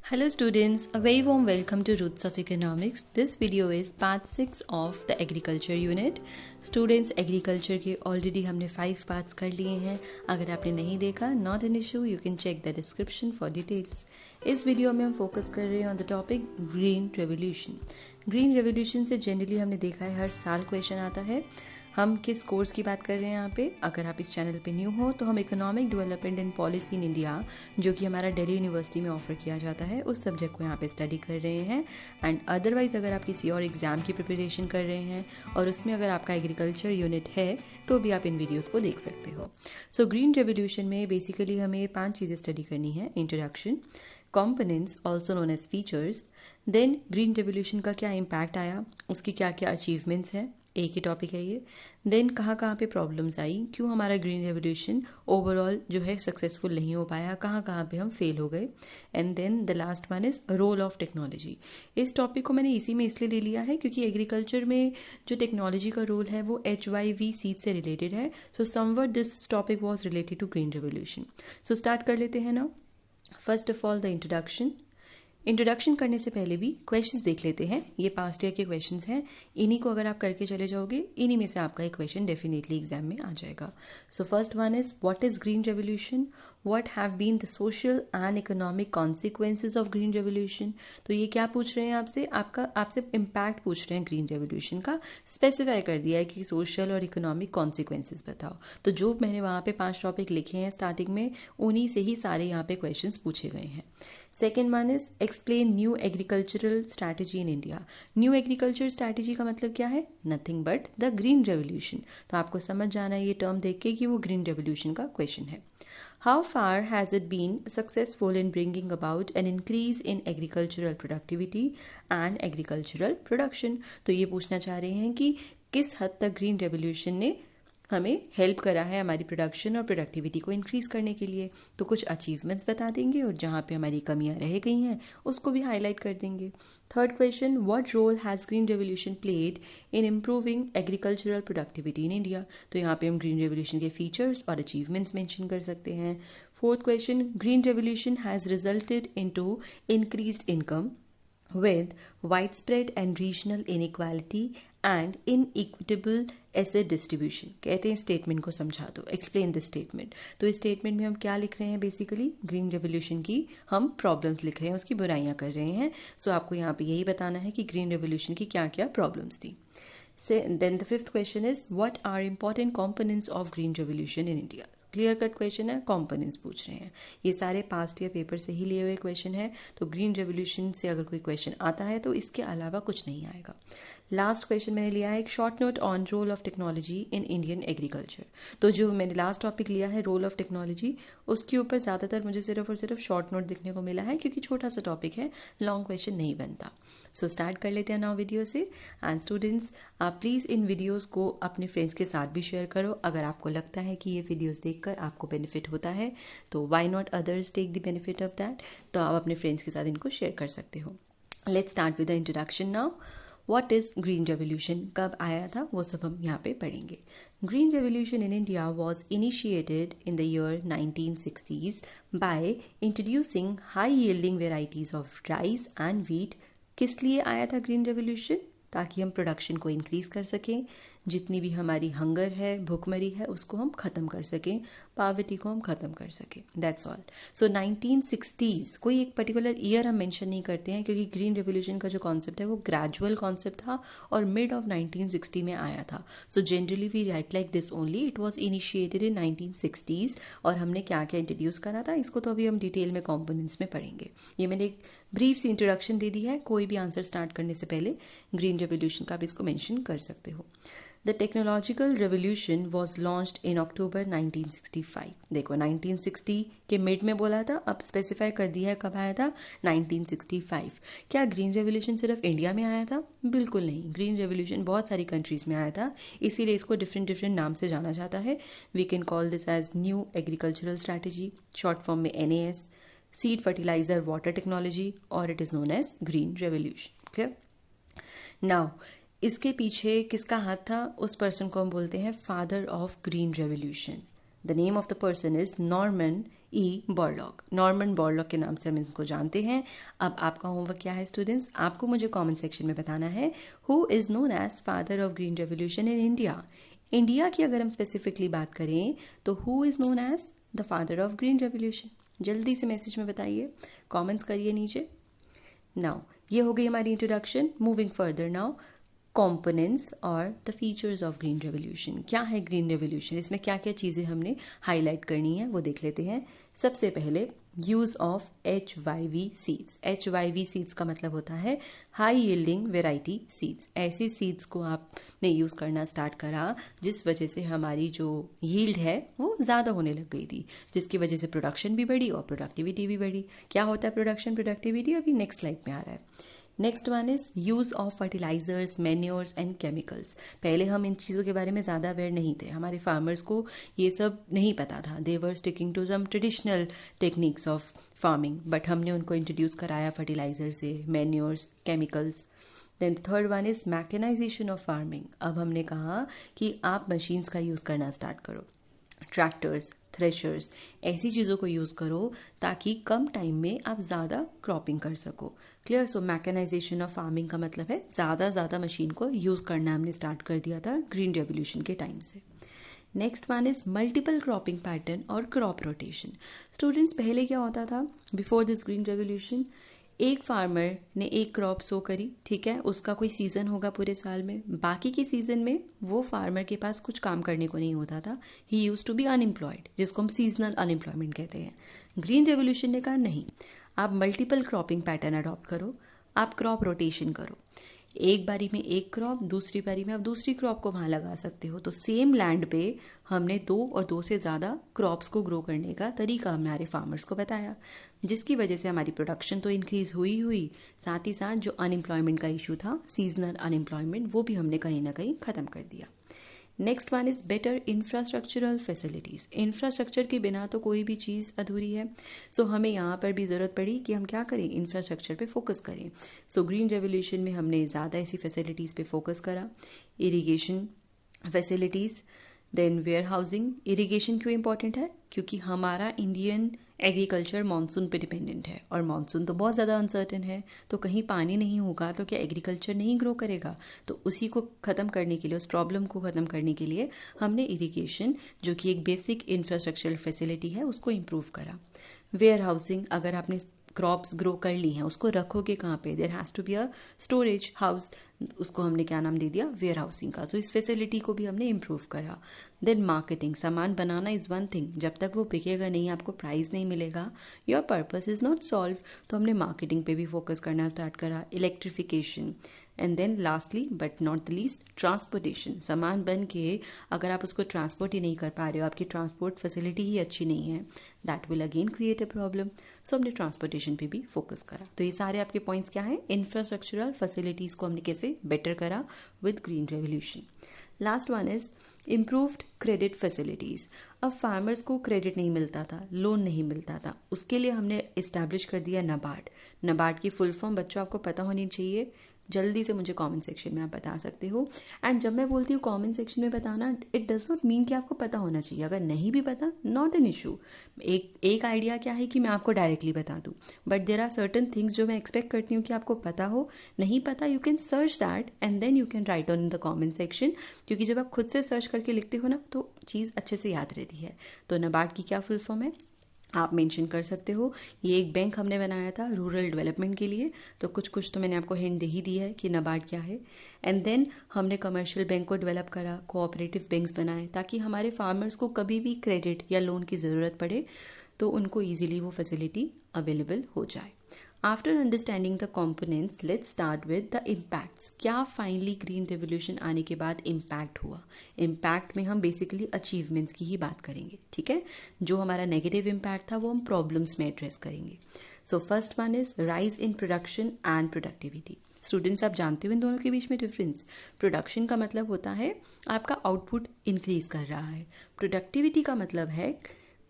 Hello students, a very warm welcome to Roots of Economics. This video is part 6 of the Agriculture unit. Students, Agriculture के already हमने 5 parts कर लिए हैं. अगर आपने नहीं देखा, not an issue, you can check the description for details. इस वीडियो में हम फोकस कर रहे हैं on the topic Green Revolution. Green Revolution से जनरली हमने देखा है हर साल क्वेश्चन आता है. हम किस कोर्स की बात कर रहे हैं यहाँ पे? अगर आप इस चैनल पे न्यू हो तो हम economic development and policy in India, जो कि हमारा दिल्ली यूनिवर्सिटी में ऑफर किया जाता है, उस सब्जेक्ट को यहाँ पे स्टडी कर रहे हैं. एंड अदरवाइज अगर आप किसी और एग्जाम की प्रिपरेशन कर रहे हैं और उसमें अगर आपका एग्रीकल्चर यूनिट है तो भी आप इन वीडियोज़ को देख सकते हो. सो ग्रीन रेवोल्यूशन में बेसिकली हमें 5 चीज़ें स्टडी करनी है. Introduction, components also known as features, then green revolution का क्या इम्पैक्ट आया, उसकी क्या क्या अचीवमेंट्स हैं, एक ही टॉपिक है ये. देन कहाँ पे प्रॉब्लम्स आई, क्यों हमारा ग्रीन रेवोल्यूशन ओवरऑल जो है सक्सेसफुल नहीं हो पाया, कहाँ पे हम फेल हो गए. And then the last one is role of technology. इस टॉपिक को मैंने इसी में इसलिए ले लिया है क्योंकि एग्रीकल्चर में जो टेक्नोलॉजी का रोल है वो HYV सीड से रिलेटेड है. So somewhat this topic was related to green revolution. So start कर लेते हैं ना. First of all the introduction करने से पहले भी क्वेश्चंस देख लेते हैं. ये पास्ट ईयर के क्वेश्चंस हैं. इन्हीं को अगर आप करके चले जाओगे, इन्हीं में से आपका एक क्वेश्चन डेफिनेटली एग्जाम में आ जाएगा. So first one is what is green revolution, what have been the social and economic consequences of green revolution. तो ये क्या पूछ रहे हैं आपसे? आपसे इम्पैक्ट पूछ रहे हैं ग्रीन रेवोल्यूशन का. स्पेसिफाई कर दिया है कि सोशल और इकोनॉमिक कॉन्सिक्वेंसेज बताओ. तो जो मैंने वहाँ पे 5 टॉपिक लिखे हैं स्टार्टिंग में, उन्हीं से ही सारे यहाँ पे क्वेश्चन पूछे गए हैं. Second one is explain new agricultural strategy in India. New agriculture strategy का मतलब क्या है? Nothing but the green revolution. तो आपको समझ जाना है ये टर्म देख के कि वो ग्रीन रेवोल्यूशन का क्वेश्चन है. How far has it been successful in bringing about an increase in agricultural productivity and agricultural production. तो ये पूछना चाह रहे हैं कि किस हद तक ग्रीन रेवोल्यूशन ने हमें हेल्प करा है हमारी प्रोडक्शन और प्रोडक्टिविटी को इंक्रीज करने के लिए. तो कुछ अचीवमेंट्स बता देंगे और जहाँ पे हमारी कमियां रह गई हैं उसको भी हाईलाइट कर देंगे. Third question, what role has green revolution played in improving agricultural productivity in India. तो यहाँ पे हम ग्रीन रेवोल्यूशन के फीचर्स और अचीवमेंट्स मेंशन कर सकते हैं. Fourth question, green revolution has resulted into increased income with widespread and regional inequality and inequitable asset distribution. कहते हैं स्टेटमेंट को समझा दो, एक्सप्लेन दिस स्टेटमेंट. तो इस स्टेटमेंट में हम क्या लिख रहे हैं? बेसिकली ग्रीन रेवोल्यूशन की हम प्रॉब्लम्स लिख रहे हैं, उसकी बुराइयां कर रहे हैं. सो आपको यहाँ पे यही बताना है कि ग्रीन रेवोल्यूशन की क्या क्या प्रॉब्लम्स थी. Then the fifth question is what are important components of green revolution in India. Clear cut question है, कंपोनेंट्स पूछ रहे हैं. ये सारे पास्ट ईयर पेपर से ही लिए हुए क्वेश्चन है. तो ग्रीन रेवोल्यूशन से अगर कोई क्वेश्चन आता है तो इसके अलावा कुछ नहीं आएगा. लास्ट क्वेश्चन मैंने लिया है एक short note on roll of technology in Indian agriculture. तो जो मैंने लास्ट टॉपिक लिया है रोल ऑफ टेक्नोलॉजी, उसके ऊपर ज़्यादातर मुझे सिर्फ और सिर्फ शॉर्ट नोट दिखने को मिला है क्योंकि छोटा सा टॉपिक है, लॉन्ग क्वेश्चन नहीं बनता. सो स्टार्ट कर लेते हैं नाउ वीडियो से. एंड स्टूडेंट्स, आप प्लीज़ इन वीडियोज़ को अपने फ्रेंड्स के साथ भी शेयर करो. अगर आपको लगता है कि ये वीडियोज़ देखकर आपको बेनिफिट होता है तो why not others take the benefit of that. तो आप अपने फ्रेंड्स के साथ इनको शेयर कर सकते हो. Let's start with the introduction now. What is green revolution, कब आया था, वो सब हम यहाँ पे पढ़ेंगे. Green revolution in India was initiated in the year 1960s by introducing high yielding varieties of rice and wheat. किस लिए आया था ग्रीन रेवोल्यूशन? ताकि हम प्रोडक्शन को इंक्रीज कर सकें, जितनी भी हमारी हंगर है, भूखमरी है, उसको हम ख़त्म कर सकें, पावर्टी को हम ख़त्म कर सकें. That's all. सो 1960s, कोई एक पर्टिकुलर ईयर हम मेंशन नहीं करते हैं क्योंकि ग्रीन रेवोल्यूशन का जो कॉन्सेप्ट है वो ग्रेजुअल कॉन्सेप्ट था और मिड ऑफ 1960 में आया था. So generally we write like this only, it was initiated in 1960s. और हमने क्या क्या इंट्रोड्यूस करा था इसको तो अभी हम डिटेल में कॉम्पोनेंट्स में पढ़ेंगे. ये मैंने एक ब्रीफ सी इंट्रोडक्शन दे दी है. कोई भी आंसर स्टार्ट करने से पहले ग्रीन रेवोल्यूशन का आप इसको मेंशन कर सकते हो. The technological revolution was launched in October 1965. देखो 1960 के मिड में बोला था, अब स्पेसिफाई कर दिया है कब आया था, 1965. क्या ग्रीन रेवोल्यूशन सिर्फ इंडिया में आया था? बिल्कुल नहीं. ग्रीन रेवोल्यूशन बहुत सारी कंट्रीज में आया था, इसीलिए इसको डिफरेंट नाम से जाना जाता है. We can call this as new agricultural strategy, short form में NAS, seed fertilizer water technology, और it is known as green revolution. Clear? Now इसके पीछे किसका हाथ था? उस पर्सन को हम बोलते हैं father of green revolution. The name of the person is Norman E Borlaug. Norman Borlaug के नाम से हम इनको जानते हैं। अब आपका होमवर्क क्या है स्टूडेंट्स? आपको मुझे कमेंट सेक्शन में बताना है who is known as father of green revolution in India. India की अगर हम स्पेसिफिकली बात करें तो who is known as the father of green revolution? जल्दी से मैसेज में बताइए, कमेंट्स करिए नीचे। नाउ ये हो गई हमारी introduction. Moving further now, components और the features of green revolution. क्या है ग्रीन रेवोल्यूशन, इसमें क्या क्या चीज़ें हमने हाईलाइट करनी है वो देख लेते हैं। सबसे पहले use of HYV seeds. HYV seeds का मतलब होता है हाई यील्डिंग वेराइटी सीड्स। ऐसी सीड्स को आपने यूज़ करना स्टार्ट करा जिस वजह से हमारी जो यील्ड है वो ज़्यादा होने लग गई थी, जिसकी वजह से प्रोडक्शन भी बढ़ी और प्रोडक्टिविटी भी बढ़ी। क्या होता है प्रोडक्शन प्रोडक्टिविटी, अभी नेक्स्ट स्लाइड में आ रहा है। Next one is use of fertilisers, manures and chemicals. पहले हम इन चीज़ों के बारे में ज़्यादा अवेयर नहीं थे, हमारे फार्मर्स को ये सब नहीं पता था। They were sticking to some traditional techniques of farming, but हमने उनको इंट्रोड्यूस कराया फर्टिलाइजर से, manures, chemicals. Then third one is mechanization of farming. अब हमने कहा कि आप मशीन्स का यूज़ करना स्टार्ट करो, ट्रैक्टर्स, थ्रेशर्स, ऐसी चीज़ों को यूज़ करो ताकि कम टाइम में आप ज़्यादा क्रॉपिंग कर सको। Clear? So mechanisation of farming का मतलब है ज़्यादा मशीन को यूज़ करना हमने स्टार्ट कर दिया था ग्रीन रेवोल्यूशन के टाइम से। Next one is multiple cropping pattern और क्रॉप रोटेशन। स्टूडेंट्स, पहले क्या होता था बिफोर दिस ग्रीन रेवोल्यूशन? एक फार्मर ने एक क्रॉप सो करी, ठीक है, उसका कोई सीजन होगा पूरे साल में, बाकी के सीजन में वो फार्मर के पास कुछ काम करने को नहीं होता था। ही यूज टू बी अनएम्प्लॉयड, जिसको हम सीजनल अनएम्प्लॉयमेंट कहते हैं। ग्रीन रेवोल्यूशन ने कहा नहीं, आप मल्टीपल क्रॉपिंग पैटर्न अडॉप्ट करो, आप क्रॉप रोटेशन करो। एक बारी में एक क्रॉप, दूसरी बारी में आप दूसरी क्रॉप को वहाँ लगा सकते हो। तो सेम लैंड पे हमने 2 और 2 से ज़्यादा क्रॉप्स को ग्रो करने का तरीका हमारे फार्मर्स को बताया, जिसकी वजह से हमारी प्रोडक्शन तो इंक्रीज हुई, साथ ही साथ जो अनएम्प्लॉयमेंट का इशू था, सीजनल अनएम्प्लॉयमेंट, वो भी हमने कहीं ना कहीं ख़त्म कर दिया। Next one is better infrastructural facilities. Infrastructure के बिना तो कोई भी चीज़ अधूरी है। सो हमें यहाँ पर भी ज़रूरत पड़ी कि हम क्या करें, इंफ्रास्ट्रक्चर पे फोकस करें। सो ग्रीन रेवोल्यूशन में हमने ज़्यादा ऐसी फैसिलिटीज़ पे फोकस करा। Irrigation facilities, then warehousing. Irrigation क्यों इंपॉर्टेंट है? क्योंकि हमारा इंडियन एग्रीकल्चर मानसून पे डिपेंडेंट है और मानसून तो बहुत ज़्यादा अनसर्टेन है, तो कहीं पानी नहीं होगा तो क्या एग्रीकल्चर नहीं ग्रो करेगा? तो उसी को ख़त्म करने के लिए, उस प्रॉब्लम को ख़त्म करने के लिए हमने इरिगेशन, जो कि एक बेसिक इंफ्रास्ट्रक्चरल फैसिलिटी है, उसको इम्प्रूव करा। वेयर हाउसिंग, अगर आपने क्रॉप्स ग्रो कर ली हैं, उसको रखोगे कहाँ पे? There has to be a storage house, उसको हमने क्या नाम दे दिया? वेयर हाउसिंग का। तो इस फैसिलिटी को भी हमने इम्प्रूव करा। देन मार्केटिंग, सामान बनाना इज़ वन थिंग, जब तक वो बिकेगा नहीं, आपको प्राइस नहीं मिलेगा, your purpose is not solve. तो हमने मार्केटिंग पे भी फोकस करना स्टार्ट करा। Electrification, and then lastly but not the least, transportation. सामान बन के अगर आप उसको ट्रांसपोर्ट ही नहीं कर पा रहे हो, आपकी ट्रांसपोर्ट फैसिलिटी ही अच्छी नहीं है, that will again create a problem. So हमने ट्रांसपोर्टेशन पे भी फोकस करा। तो ये सारे आपके पॉइंट्स क्या हैं? इंफ्रास्ट्रक्चरल फैसिलिटीज़ को हमने कैसे बेटर करा with green revolution. Last one is improved credit facilities. अब फार्मर्स को क्रेडिट नहीं मिलता था, लोन नहीं मिलता था, उसके लिए हमने इस्टेब्लिश कर दिया नाबार्ड। नाबार्ड की फुल फॉर्म बच्चों आपको पता होनी चाहिए, जल्दी से मुझे कमेंट सेक्शन में आप बता सकते हो। एंड जब मैं बोलती हूँ कमेंट सेक्शन में बताना, इट डज नॉट मीन कि आपको पता होना चाहिए। अगर नहीं भी पता, नॉट एन इशू। एक आइडिया क्या है कि मैं आपको डायरेक्टली बता दूँ, but there are certain things जो मैं एक्सपेक्ट करती हूँ कि आपको पता हो। नहीं पता, you can search that and then you can write on in the comment section, क्योंकि जब आप खुद से सर्च करके लिखते हो ना, तो चीज़ अच्छे से याद रहती है। तो नाबार्ड की क्या फुल फॉर्म है आप मेंशन कर सकते हो। ये एक बैंक हमने बनाया था रूरल डेवलपमेंट के लिए, तो कुछ तो मैंने आपको हिंट दे ही दी है कि नाबार्ड क्या है। एंड देन हमने कमर्शियल बैंक को डेवलप करा, कोऑपरेटिव बैंक्स बनाए, ताकि हमारे फार्मर्स को कभी भी क्रेडिट या लोन की ज़रूरत पड़े तो उनको ईजिली वो फैसिलिटी अवेलेबल हो जाए। After understanding the components, let's start with the impacts. क्या फाइनली ग्रीन रेवोल्यूशन आने के बाद इम्पैक्ट हुआ? इम्पैक्ट में हम बेसिकली अचीवमेंट्स की ही बात करेंगे, ठीक है। जो हमारा नेगेटिव इम्पैक्ट था वो हम प्रॉब्लम्स में एड्रेस करेंगे। सो first one is rise in production and productivity. Students, आप जानते हो इन दोनों के बीच में डिफरेंस। प्रोडक्शन का मतलब होता है आपका आउटपुट इंक्रीज कर रहा है, प्रोडक्टिविटी का मतलब है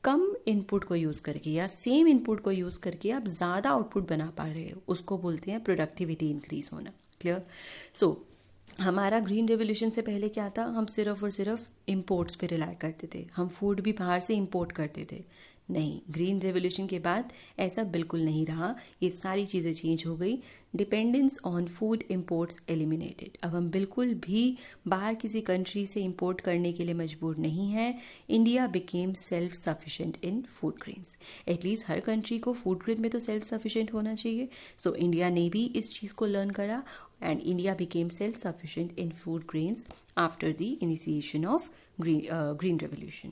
कम इनपुट को यूज़ करके या सेम इनपुट को यूज़ करके आप ज़्यादा आउटपुट बना पा रहे हो, उसको बोलते हैं प्रोडक्टिविटी इंक्रीज होना। क्लियर? सो हमारा ग्रीन रेवोल्यूशन से पहले क्या था, हम सिर्फ और सिर्फ इम्पोर्ट्स पे रिलाय करते थे, हम फूड भी बाहर से इम्पोर्ट करते थे। नहीं, ग्रीन रेवोल्यूशन के बाद ऐसा बिल्कुल नहीं रहा, ये सारी चीज़ें चेंज हो गई। Dependence on food imports eliminated. अब हम बिल्कुल भी बाहर किसी कंट्री से इम्पोर्ट करने के लिए मजबूर नहीं हैं। इंडिया बिकेम सेल्फ सफिशिएंट इन फूड ग्रेन्स। एटलीस्ट हर कंट्री को फूड ग्रेन में तो सेल्फ सफिशिएंट होना चाहिए। सो इंडिया ने भी इस चीज़ को लर्न करा and India became self-sufficient in food grains after the initiation of green revolution.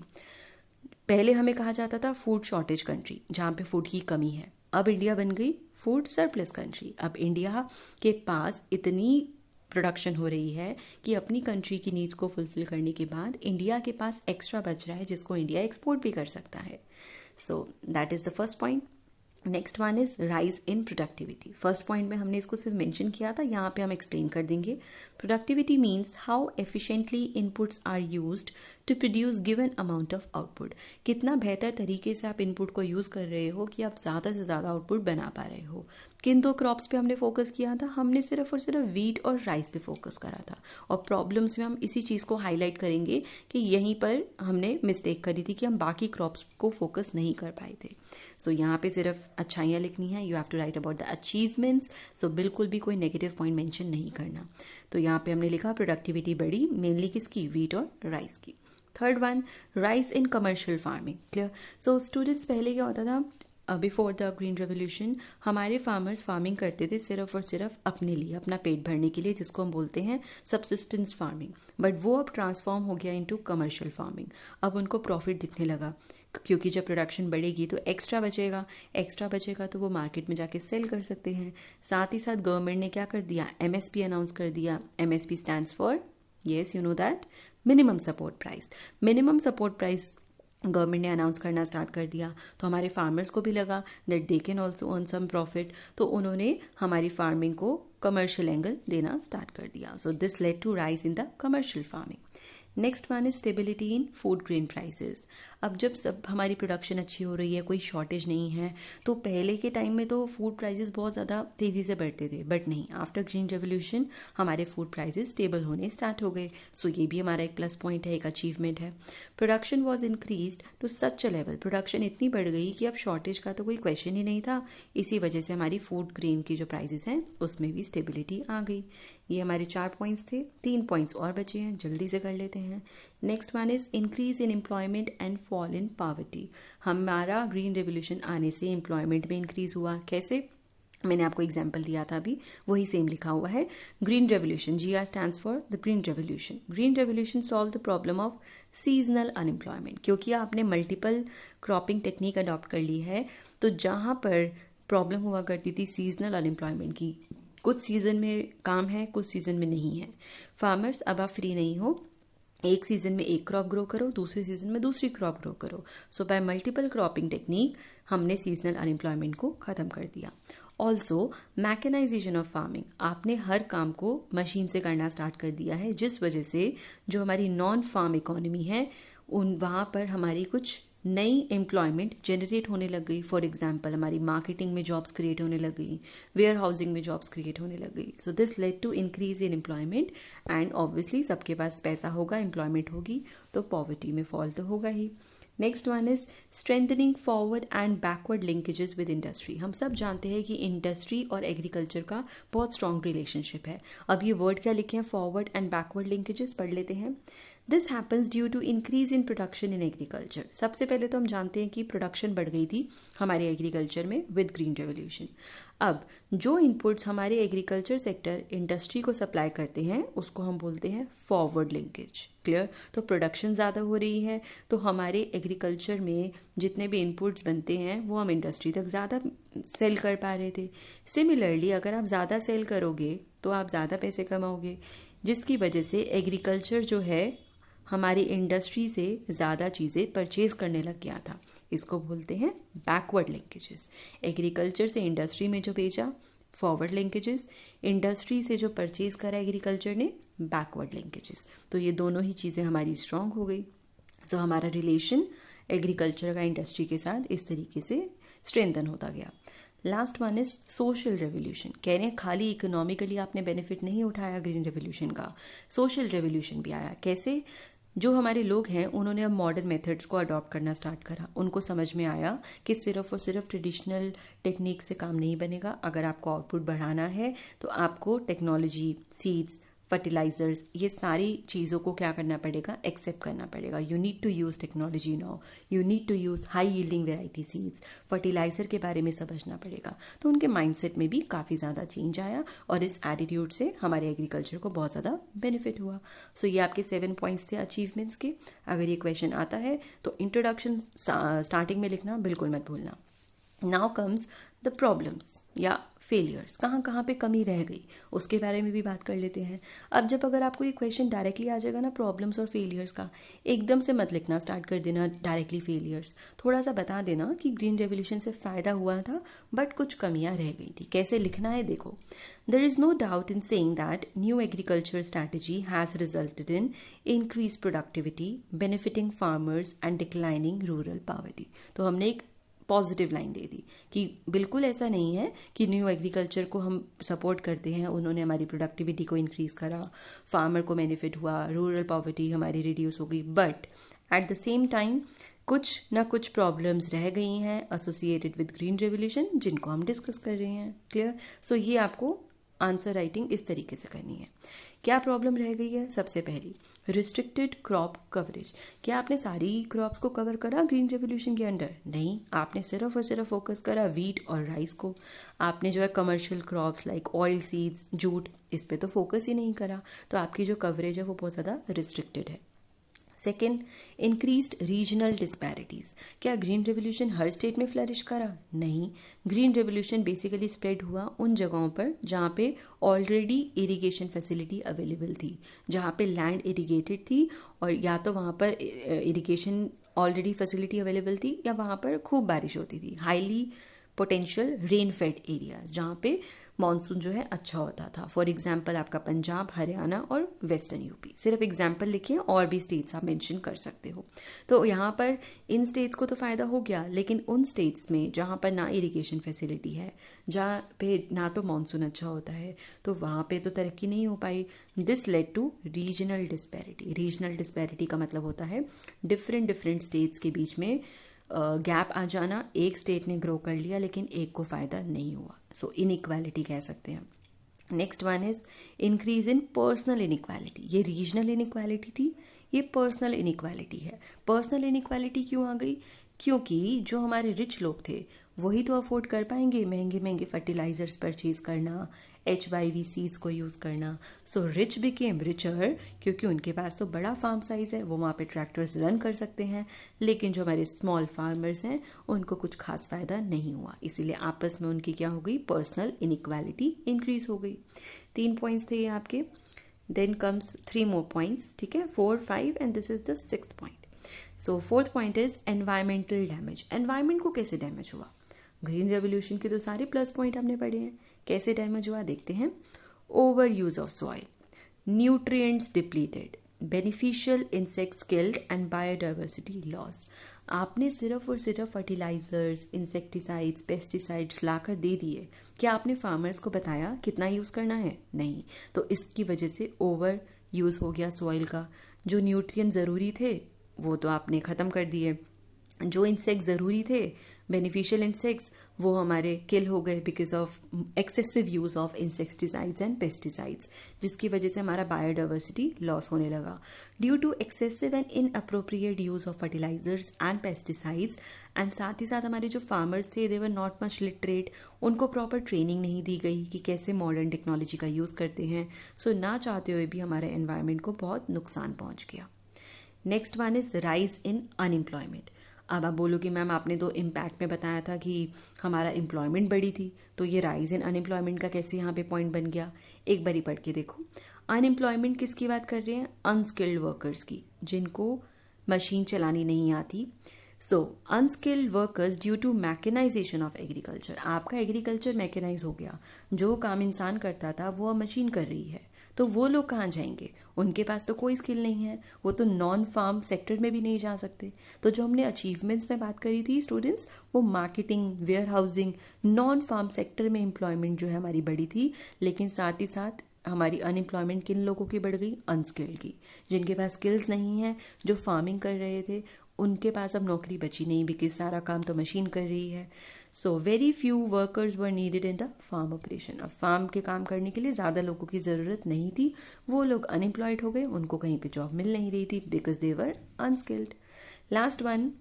पहले हमें कहा जाता था फूड शॉर्टेज कंट्री, जहाँ पे फूड की कमी है। अब इंडिया बन गई फूड सरप्लस कंट्री। अब इंडिया के पास इतनी प्रोडक्शन हो रही है कि अपनी कंट्री की नीड्स को फुलफिल करने के बाद इंडिया के पास एक्स्ट्रा बच रहा है, जिसको इंडिया एक्सपोर्ट भी कर सकता है। So that is the first point. Next one is rise in productivity. First point में हमने इसको सिर्फ मेंशन किया था, यहाँ पे हम एक्सप्लेन कर देंगे। Productivity means how efficiently inputs are used to produce given amount of output. कितना बेहतर तरीके से आप इनपुट को यूज़ कर रहे हो कि आप ज़्यादा से ज़्यादा आउटपुट बना पा रहे हो। किन दो क्रॉप्स पे हमने फोकस किया था, हमने सिर्फ और सिर्फ वीट और राइस पे फोकस करा था। और प्रॉब्लम्स में हम इसी चीज़ को हाईलाइट करेंगे कि यहीं पर हमने मिस्टेक करी थी कि हम बाकी क्रॉप्स को फोकस नहीं कर पाए थे। सो यहाँ पे सिर्फ अच्छाइयाँ लिखनी है, you have to write about the achievements. So बिल्कुल भी कोई नेगेटिव पॉइंट मेंशन नहीं करना। तो यहाँ पे हमने लिखा प्रोडक्टिविटी बढ़ी, मेनली किसकी, वीट और राइस की। Third one, rice in commercial farming. Clear. So students, पहले क्या होता था, बिफोर द ग्रीन रेवोल्यूशन हमारे फार्मर्स फार्मिंग करते थे सिर्फ और सिर्फ अपने लिए, अपना पेट भरने के लिए, जिसको हम बोलते हैं सब्सिस्टेंस फार्मिंग। बट वो अब ट्रांसफॉर्म हो गया इनटू कमर्शियल फार्मिंग। अब उनको प्रॉफिट दिखने लगा, क्योंकि जब प्रोडक्शन बढ़ेगी तो एक्स्ट्रा बचेगा तो वो मार्केट में जाके सेल कर सकते हैं। साथ ही साथ गवर्नमेंट ने क्या कर दिया, एमएसपी अनाउंस कर दिया। MSP stands for, yes you know that, minimum support price. Minimum support price government ने अनाउंस करना स्टार्ट कर दिया, तो हमारे फार्मर्स को भी लगा that they can also earn some profit, तो उन्होंने हमारी फार्मिंग को कमर्शियल एंगल देना स्टार्ट कर दिया। So this led to rise in the commercial farming. Next one is stability in food grain prices. अब जब सब हमारी प्रोडक्शन अच्छी हो रही है, कोई शॉर्टेज नहीं है, तो पहले के टाइम में तो फूड प्राइसेस बहुत ज़्यादा तेज़ी से बढ़ते थे, बट नहीं, आफ्टर ग्रीन रेवोल्यूशन हमारे फूड प्राइसेस स्टेबल होने स्टार्ट हो गए। सो ये भी हमारा एक प्लस पॉइंट है, एक अचीवमेंट है। Production was increase to such a level. Production इतनी बढ़ गई कि अब शॉर्टेज का तो कोई क्वेश्चन ही नहीं था। इसी वजह से हमारी फूड ग्रेन की जो प्राइसेस हैं उसमें भी स्टेबिलिटी आ गई। ये हमारे 4 पॉइंट्स थे, 3 पॉइंट्स और बचे हैं, जल्दी से कर लेते हैं। Next one is increase in employment and fall in poverty. हमारा ग्रीन रेवोल्यूशन आने से एम्प्लॉयमेंट में इंक्रीज हुआ। कैसे, मैंने आपको एग्जाम्पल दिया था अभी, वही सेम लिखा हुआ है। Green revolution, GR stands for the green revolution. Green revolution solve the problem of seasonal unemployment. क्योंकि आपने मल्टीपल क्रॉपिंग टेक्निक अडॉप्ट कर ली है, तो जहाँ पर प्रॉब्लम हुआ करती थी सीजनल अनएम्प्लॉयमेंट की, कुछ सीजन में काम है, कुछ सीजन में नहीं है। फार्मर्स, अब आप फ्री नहीं हो, एक सीजन में एक क्रॉप ग्रो करो, दूसरे सीजन में दूसरी क्रॉप ग्रो करो। सो बाय मल्टीपल क्रॉपिंग टेक्निक हमने सीजनल अनएम्प्लॉयमेंट को खत्म कर दिया। ऑल्सो मैकेनाइजेशन ऑफ फार्मिंग, आपने हर काम को मशीन से करना स्टार्ट कर दिया है, जिस वजह से जो हमारी नॉन फार्म इकोनॉमी है वहाँ पर हमारी कुछ नई एम्प्लॉयमेंट जनरेट होने लग गई। फॉर एग्जाम्पल, हमारी मार्केटिंग में जॉब्स क्रिएट होने लग गई, वेयर हाउसिंग में जॉब्स क्रिएट होने लग गई। So this led to increase in employment and obviously सबके पास पैसा होगा, एम्प्लॉयमेंट होगी, तो पॉवर्टी में फॉल तो होगा ही। Next one is strengthening forward and backward linkages with industry. हम सब जानते हैं कि इंडस्ट्री और एग्रीकल्चर का बहुत स्ट्रॉन्ग रिलेशनशिप है। अब ये वर्ड क्या लिखे हैं, फॉरवर्ड एंड बैकवर्ड लिंकेजेस, पढ़ लेते हैं। This happens due to increase in production in agriculture. सबसे पहले तो हम जानते हैं कि प्रोडक्शन बढ़ गई थी हमारे एग्रीकल्चर में विद ग्रीन रेवोल्यूशन। अब जो इनपुट्स हमारे एग्रीकल्चर सेक्टर इंडस्ट्री को सप्लाई करते हैं उसको हम बोलते हैं फॉरवर्ड लिंकेज। क्लियर। तो प्रोडक्शन ज़्यादा हो रही है, तो हमारे एग्रीकल्चर में जितने भी इनपुट्स बनते हैं वो हम इंडस्ट्री तक ज़्यादा सेल कर पा रहे थे। सिमिलरली अगर आप ज़्यादा सेल करोगे तो आप ज़्यादा पैसे कमाओगे, जिसकी वजह से एग्रीकल्चर जो है हमारी इंडस्ट्री से ज़्यादा चीज़ें परचेज करने लग गया था। इसको बोलते हैं बैकवर्ड लिंकेजेस। एग्रीकल्चर से इंडस्ट्री में जो भेजा, फॉरवर्ड लिंकेजेस। इंडस्ट्री से जो परचेज करा एग्रीकल्चर ने, बैकवर्ड लिंकेजेस। तो ये दोनों ही चीज़ें हमारी स्ट्रांग हो गई। सो हमारा रिलेशन एग्रीकल्चर का इंडस्ट्री के साथ इस तरीके से स्ट्रेंथन होता गया। Last one is social revolution. कह रहे हैं खाली इकोनॉमिकली आपने बेनिफिट नहीं उठाया ग्रीन रेवोल्यूशन का, सोशल रेवोल्यूशन भी आया। कैसे? जो हमारे लोग हैं उन्होंने अब मॉडर्न मेथड्स को अडॉप्ट करना स्टार्ट करा। उनको समझ में आया कि सिर्फ और सिर्फ ट्रेडिशनल टेक्निक से काम नहीं बनेगा। अगर आपको आउटपुट बढ़ाना है तो आपको टेक्नोलॉजी, सीड्स, फर्टिलाइजर्स, ये सारी चीज़ों को क्या करना पड़ेगा? एक्सेप्ट करना पड़ेगा। You need to use technology now, you need to use high yielding variety seeds, fertiliser के बारे में समझना पड़ेगा। तो उनके माइंडसेट में भी काफ़ी ज़्यादा चेंज आया और इस एटीट्यूड से हमारे एग्रीकल्चर को बहुत ज़्यादा बेनिफिट हुआ। सो ये आपके 7 पॉइंट्स थे अचीवमेंट्स के। अगर ये क्वेश्चन आता है तो इंट्रोडक्शन स्टार्टिंग में लिखना बिल्कुल मत भूलना। नाउ कम्स द प्रॉब्लम्स या फेलियर्स, कहाँ कहाँ पे कमी रह गई उसके बारे में भी बात कर लेते हैं। अब जब अगर आपको ये क्वेश्चन डायरेक्टली आ जाएगा ना प्रॉब्लम्स और फेलियर्स का, एकदम से मत लिखना स्टार्ट कर देना डायरेक्टली फेलियर्स। थोड़ा सा बता देना कि ग्रीन रेवोल्यूशन से फ़ायदा हुआ था बट कुछ कमियाँ रह गई थी। कैसे लिखना है देखो। There is no doubt in saying that new agriculture strategy has resulted in increase productivity, benefiting farmers and declining rural poverty. तो हमने एक पॉजिटिव लाइन दे दी कि बिल्कुल ऐसा नहीं है कि न्यू एग्रीकल्चर को हम सपोर्ट करते हैं, उन्होंने हमारी प्रोडक्टिविटी को इंक्रीज करा, फार्मर को बेनिफिट हुआ, रूरल पॉवर्टी हमारी रिड्यूस हो गई, but at the same time कुछ ना कुछ प्रॉब्लम्स रह गई हैं एसोसिएटेड विद ग्रीन रेवोल्यूशन जिनको हम डिस्कस कर रहे हैं। क्लियर? सो ये आपको आंसर राइटिंग इस तरीके से करनी है। क्या प्रॉब्लम रह गई है? सबसे पहली रिस्ट्रिक्टेड क्रॉप कवरेज। क्या आपने सारी क्रॉप्स को कवर करा ग्रीन रेवोल्यूशन के अंडर? नहीं, आपने सिर्फ और सिर्फ फोकस करा वीट और राइस को। आपने जो है commercial crops like oil seeds, jute, इस पे तो फोकस ही नहीं करा। तो आपकी जो कवरेज है वो बहुत ज़्यादा रिस्ट्रिक्टेड है। Second, increased regional disparities. क्या ग्रीन रेवोल्यूशन हर स्टेट में फ्लरिश करा? नहीं, ग्रीन रेवोल्यूशन बेसिकली स्प्रेड हुआ उन जगहों पर जहाँ पे ऑलरेडी इरिगेशन फैसिलिटी अवेलेबल थी, जहाँ पे लैंड इरिगेटेड थी और या तो वहाँ पर इरिगेशन ऑलरेडी फैसिलिटी अवेलेबल थी या वहाँ पर खूब बारिश होती थी। Highly potential rain fade area जहाँ पे मानसून जो है अच्छा होता था। फॉर एग्जाम्पल आपका पंजाब, हरियाणा और वेस्टर्न यूपी। सिर्फ एग्जाम्पल लिखिए, और भी स्टेट्स आप मेंशन कर सकते हो। तो यहाँ पर इन स्टेट्स को तो फ़ायदा हो गया, लेकिन उन स्टेट्स में जहाँ पर ना इरिगेशन फैसिलिटी है, जहाँ पे ना तो मानसून अच्छा होता है, तो वहाँ पे तो तरक्की नहीं हो पाई। This led to regional disparity. Regional disparity का मतलब होता है डिफरेंट स्टेट्स के बीच में गैप आ जाना। एक स्टेट ने ग्रो कर लिया लेकिन एक को फ़ायदा नहीं हुआ। सो इनइक्वालिटी कह सकते हैं। Next one is increase in personal inequality. ये रीजनल इनइक्वालिटी थी, ये पर्सनल इनइक्वालिटी है। पर्सनल इनइक्वालिटी क्यों आ गई? क्योंकि जो हमारे रिच लोग थे वही तो अफोर्ड कर पाएंगे महंगे महंगे फर्टिलाइजर्स परचेज करना, HYV सीड्स को यूज़ करना। सो रिच बिकेम रिचर क्योंकि उनके पास तो बड़ा फार्म साइज है, वो वहाँ पे ट्रैक्टर्स रन कर सकते हैं। लेकिन जो हमारे स्मॉल फार्मर्स हैं उनको कुछ खास फायदा नहीं हुआ, इसीलिए आपस में उनकी क्या हो गई? पर्सनल इनइक्वालिटी इंक्रीज हो गई। 3 पॉइंट्स थे ये आपके। देन कम्स 3 मोर पॉइंट्स, ठीक है, 4, 5 and this is the 6th point. So 4th point is environmental damage. Environment को कैसे डैमेज हुआ? ग्रीन रेवोल्यूशन के तो सारे प्लस पॉइंट हमने पढ़े हैं, कैसे डैमेज हुआ देखते हैं। Over use of soil, nutrients depleted, beneficial insects killed and biodiversity loss. आपने सिर्फ और सिर्फ फर्टिलाइजर्स, इंसेक्टिसाइड्स, पेस्टिसाइड्स लाकर दे दिए, क्या आपने फार्मर्स को बताया कितना यूज़ करना है? नहीं। तो इसकी वजह से ओवर यूज़ हो गया सॉइल का। जो न्यूट्रिएंट ज़रूरी थे वो तो आपने ख़त्म कर दिए, जो इंसेक्ट ज़रूरी थे बेनिफिशियल इंसेक्ट्स वो हमारे किल हो गए because of excessive use of insecticides and pesticides, जिसकी वजह से हमारा बायोडाइवर्सिटी लॉस होने लगा। Due to excessive and inappropriate use of fertilisers and pesticides and साथ ही साथ हमारे जो फार्मर्स थे they were not much literate, उनको प्रॉपर ट्रेनिंग नहीं दी गई कि कैसे मॉडर्न टेक्नोलॉजी का यूज़ करते हैं। सो ना चाहते हुए भी हमारे एनवायरनमेंट को बहुत नुकसान पहुंच गया। Next one is rise in unemployment. अब आप बोलोगे मैम आपने तो इम्पैक्ट में बताया था कि हमारा एम्प्लॉयमेंट बढ़ी थी, तो ये राइज इन अनएम्प्लॉयमेंट का कैसे यहाँ पे पॉइंट बन गया? एक बारी पढ़ के देखो। अनएम्प्लॉयमेंट किसकी बात कर रहे हैं? अनस्किल्ड वर्कर्स की, जिनको मशीन चलानी नहीं आती। So unskilled workers due to mechanization of agriculture. आपका एग्रीकल्चर मैकेनाइज हो गया, जो काम इंसान करता था वो अब मशीन कर रही है, तो वो लोग कहाँ जाएंगे? उनके पास तो कोई स्किल नहीं है, वो तो नॉन फार्म सेक्टर में भी नहीं जा सकते। तो जो हमने अचीवमेंट्स में बात करी थी स्टूडेंट्स, वो marketing, warehousing, non farm sector में एम्प्लॉयमेंट जो है हमारी बढ़ी थी। लेकिन साथ ही साथ हमारी अनएम्प्लॉयमेंट किन लोगों की बढ़ गई? अनस्किल्ड की, जिनके पास स्किल्स नहीं है, जो फार्मिंग कर रहे थे उनके पास अब नौकरी बची नहीं, बिकॉज सारा काम तो मशीन कर रही है। So very few workers were needed in the farm operation. अब फार्म के काम करने के लिए ज़्यादा लोगों की ज़रूरत नहीं थी, वो लोग अनएम्प्लॉयड हो गए, उनको कहीं पे जॉब मिल नहीं रही थी because they were unskilled. Last one,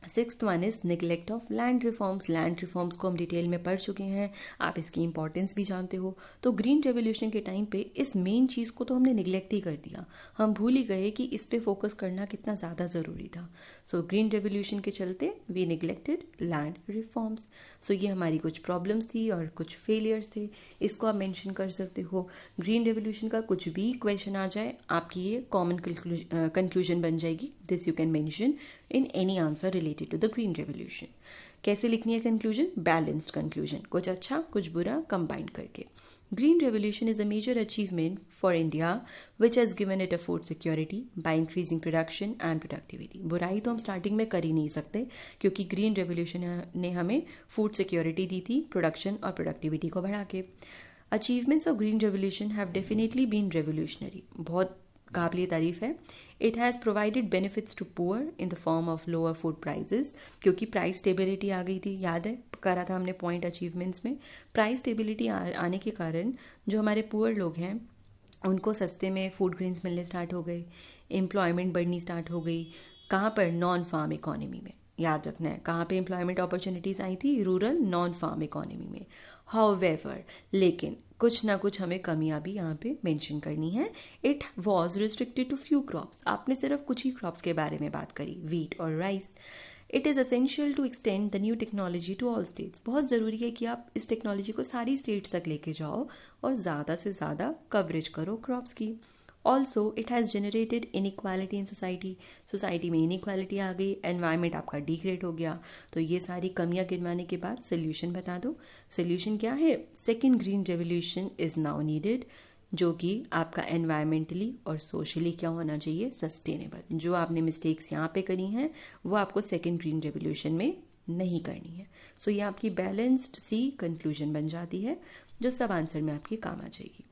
sixth one is neglect of land reforms. Land reforms को हम डिटेल में पढ़ चुके हैं, आप इसकी इंपॉर्टेंस भी जानते हो। तो ग्रीन रेवोल्यूशन के टाइम पे इस मेन चीज़ को तो हमने निगलेक्ट ही कर दिया, हम भूल ही गए कि इस पे फोकस करना कितना ज़्यादा ज़रूरी था। सो ग्रीन रेवोल्यूशन के चलते वी निगलेक्टेड लैंड रिफॉर्म्स। सो ये हमारी कुछ प्रॉब्लम्स थी और कुछ फेलियर्स थे, इसको आप मेंशन कर सकते हो। ग्रीन रेवोल्यूशन का कुछ भी क्वेश्चन आ जाए, आपकी ये कॉमन कंक्लूजन बन जाएगी। This you can mention in any answer related to the green revolution. कैसे लिखनी है कंक्लूजन? बैलेंस्ड कंक्लूजन, कुछ अच्छा कुछ बुरा कंबाइन करके। Green revolution is a major achievement for India which has given it a food security by increasing production and productivity. बुराई तो हम स्टार्टिंग में कर ही नहीं सकते, क्योंकि ग्रीन रेवोल्यूशन ने हमें फूड सिक्योरिटी दी थी प्रोडक्शन और प्रोडक्टिविटी को बढ़ा के। Achievements of green revolution have definitely been revolutionary, बहुत काबिल तारीफ है। It has provided benefits to poor in the form of lower food prices, क्योंकि प्राइस स्टेबिलिटी आ गई थी, याद है करा था हमने पॉइंट अचीवमेंट्स में। प्राइस स्टेबिलिटी आने के कारण जो हमारे पुअर लोग हैं उनको सस्ते में फूड ग्रेन्स मिलने स्टार्ट हो गए, एम्प्लॉयमेंट बढ़नी स्टार्ट हो गई। कहाँ पर? नॉन फार्म इकोनॉमी में। याद रखना है कहाँ पे एम्प्लॉयमेंट अपॉर्चुनिटीज़ आई थी? रूरल नॉन फार्म इकोनॉमी में। हाउएवर, लेकिन कुछ ना कुछ हमें कमियां भी यहाँ पे मेंशन करनी है। It was restricted to few crops, आपने सिर्फ कुछ ही क्रॉप्स के बारे में बात करी, वीट और rice. It is essential to extend the new technology to all states, बहुत ज़रूरी है कि आप इस टेक्नोलॉजी को सारी स्टेट्स तक लेके जाओ और ज़्यादा से ज़्यादा कवरेज करो क्रॉप्स की। Also it has generated inequality in society, society में इनइक्वालिटी आ गई, एनवायरनमेंट आपका डिग्रेड हो गया। तो ये सारी कमियां गिनवाने के बाद सोल्यूशन बता दो। सोल्यूशन क्या है? Second green revolution is now needed, जो कि आपका एनवायरमेंटली और सोशली क्या होना चाहिए? सस्टेनेबल। जो आपने मिस्टेक्स यहाँ पे करी हैं वो आपको सेकेंड ग्रीन रेवोल्यूशन में नहीं करनी है। सो ये आपकी बैलेंस्ड सी कंक्लूजन बन जाती है, जो सब आंसर में आपके काम आ जाएगी।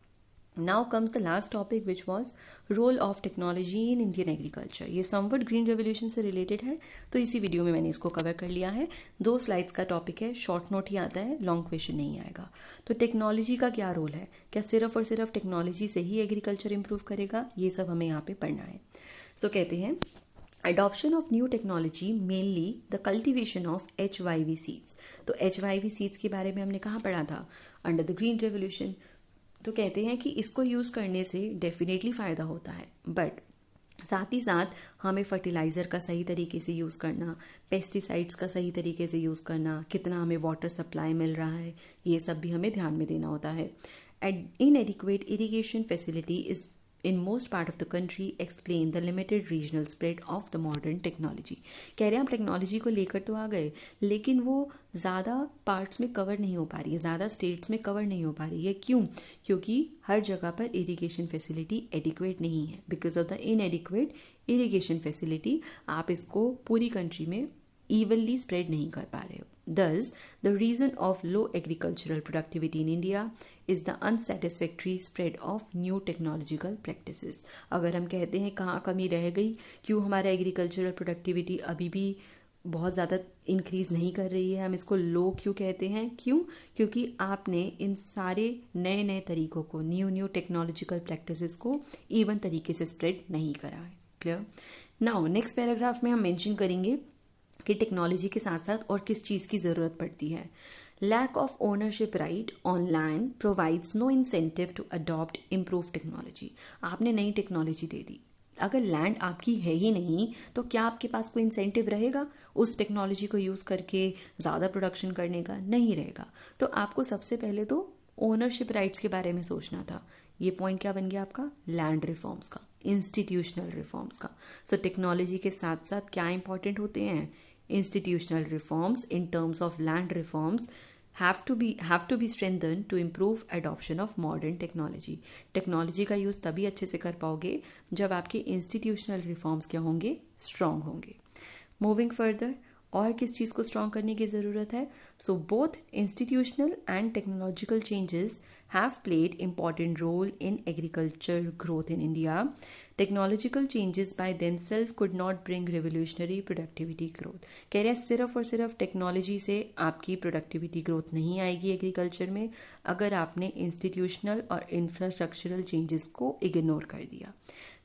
Now comes the last topic, which was role of technology in Indian agriculture. ये समवट ग्रीन रेवोल्यूशन से रिलेटेड है, तो इसी वीडियो में मैंने इसको कवर कर लिया है। 2 स्लाइड्स का टॉपिक है, शॉर्ट नोट ही आता है, लॉन्ग क्वेश्चन नहीं आएगा। तो टेक्नोलॉजी का क्या रोल है? क्या सिर्फ और सिर्फ टेक्नोलॉजी से ही एग्रीकल्चर इंप्रूव करेगा? ये सब हमें यहाँ पे पढ़ना है। सो कहते हैं adoption of new technology, mainly the cultivation of HYV seeds. तो HYV seeds के बारे में हमने कहाँ पढ़ा था? Under the green revolution. तो कहते हैं कि इसको यूज़ करने से डेफिनेटली फ़ायदा होता है, बट साथ ही साथ हमें फर्टिलाइज़र का सही तरीके से यूज़ करना, पेस्टिसाइड्स का सही तरीके से यूज़ करना, कितना हमें वाटर सप्लाई मिल रहा है, ये सब भी हमें ध्यान में देना होता है। इनएडिक्वेट irrigation facility is in most part of the country explain the limited regional spread of the modern technology. कह रहे हैं हम टेक्नोलॉजी को लेकर तो आ गए, लेकिन वो ज़्यादा पार्ट्स में कवर नहीं हो पा रही है, ज़्यादा स्टेट्स में कवर नहीं हो पा रही है। क्यों? क्योंकि हर जगह पर इरिगेशन फैसिलिटी एडिक्वेट नहीं है। Because of the इनएडिक्वेट irrigation facility आप इसको पूरी कंट्री में evenly spread नहीं कर पा रहे हो. Thus, the reason of low agricultural productivity in India is the unsatisfactory spread of new technological practices. अगर हम कहते हैं कहाँ कमी रह गई, क्यों हमारा एग्रीकल्चरल प्रोडक्टिविटी अभी भी बहुत ज़्यादा इंक्रीज नहीं कर रही है, हम इसको लो क्यों कहते हैं? क्यों? क्योंकि आपने इन सारे नए नए तरीकों को, न्यू टेक्नोलॉजिकल प्रैक्टिसेस को इवन तरीके से स्प्रेड नहीं करा है. क्लियर? नाउ नेक्स्ट पैराग्राफ में हम मेंशन करेंगे कि टेक्नोलॉजी के साथ साथ और किस चीज़ की ज़रूरत पड़ती है. Lack of ownership right on land provides no incentive to adopt improve technology. आपने नई टेक्नोलॉजी दे दी, अगर लैंड आपकी है ही नहीं तो क्या आपके पास कोई इंसेंटिव रहेगा उस टेक्नोलॉजी को यूज़ करके ज़्यादा प्रोडक्शन करने का? नहीं रहेगा. तो आपको सबसे पहले तो ओनरशिप राइट्स के बारे में सोचना था. ये पॉइंट क्या बन गया आपका? लैंड रिफॉर्म्स का, इंस्टीट्यूशनल रिफॉर्म्स का. सो टेक्नोलॉजी के साथ साथ क्या इंपॉर्टेंट होते हैं? Institutional reforms in terms of land reforms have to be strengthened to improve adoption of modern technology. Technology का यूज़ तभी अच्छे से कर पाओगे जब आपके इंस्टीट्यूशनल रिफॉर्म्स क्या होंगे, स्ट्रांग होंगे. मूविंग फर्दर, और किस चीज़ को स्ट्रांग करने की ज़रूरत है? So both institutional and technological changes have played important role in agriculture growth in India. Technological changes by themselves could not bring revolutionary productivity growth. कह रहे हैं सिर्फ और सिर्फ टेक्नोलॉजी से आपकी प्रोडक्टिविटी ग्रोथ नहीं आएगी एग्रीकल्चर में अगर आपने इंस्टीट्यूशनल और इंफ्रास्ट्रक्चरल चेंजेस को इग्नोर कर दिया.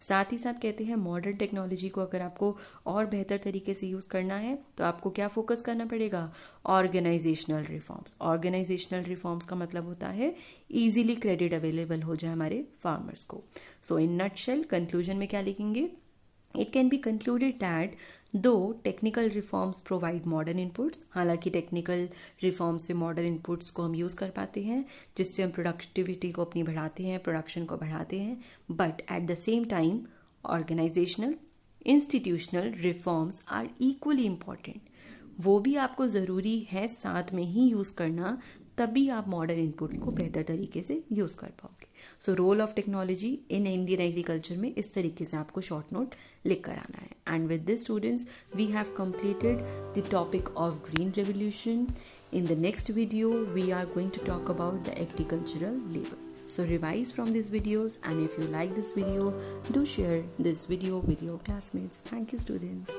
साथ ही साथ कहते हैं मॉडर्न टेक्नोलॉजी को अगर आपको और बेहतर तरीके से यूज़ करना है तो आपको क्या फोकस करना पड़ेगा? Organisational reforms. ऑर्गेनाइजेशनल रिफॉर्म्स का मतलब होता है इजीली क्रेडिट अवेलेबल हो जाए हमारे फार्मर्स को. सो इन नटशेल कंक्लूजन में क्या लिखेंगे? It can be concluded that though technical reforms provide modern inputs, हालांकि टेक्निकल रिफॉर्म्स से मॉडर्न इनपुट्स को हम यूज़ कर पाते हैं जिससे हम प्रोडक्टिविटी को अपनी बढ़ाते हैं, प्रोडक्शन को बढ़ाते हैं, but at the same time organisational institutional reforms are equally important. वो भी आपको ज़रूरी है साथ में ही यूज़ करना, तभी आप मॉडर्न इनपुट्स को बेहतर तरीके से यूज़ कर पाओगे. So role of technology in Indian agriculture में इस तरीके से आपको शॉर्ट नोट लिख कर आना है. And with this students we have completed the topic of green revolution. In the next video we are going to talk about the agricultural labour. So revise from these videos, and if you like this video, do share this video with your classmates. Thank you, students.